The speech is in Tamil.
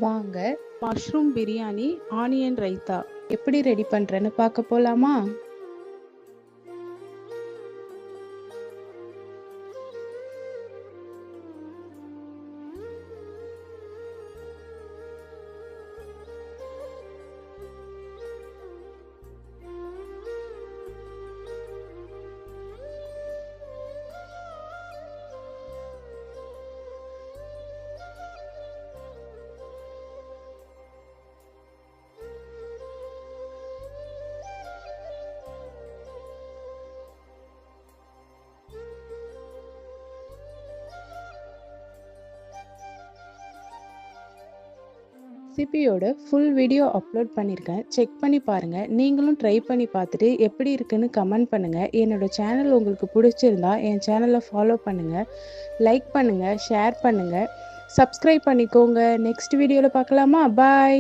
வாங்க மஷ்ரூம் பிரியாணி ஆனியன் ரைத்தா எப்படி ரெடி பண்ணுறேன்னு பார்க்க போகலாமா? ரெசிபியோட ஃபுல் வீடியோ அப்லோட் பண்ணியிருக்கேன், செக் பண்ணி பாருங்கள். நீங்களும் ட்ரை பண்ணி பார்த்துட்டு எப்படி இருக்குன்னு கமெண்ட் பண்ணுங்கள். என்னோட சேனல் உங்களுக்கு பிடிச்சிருந்தா என் சேனலை ஃபாலோ பண்ணுங்கள், லைக் பண்ணுங்கள், ஷேர் பண்ணுங்கள், சப்ஸ்கிரைப் பண்ணிக்கோங்க. நெக்ஸ்ட் வீடியோவில் பார்க்கலாமா? பாய்.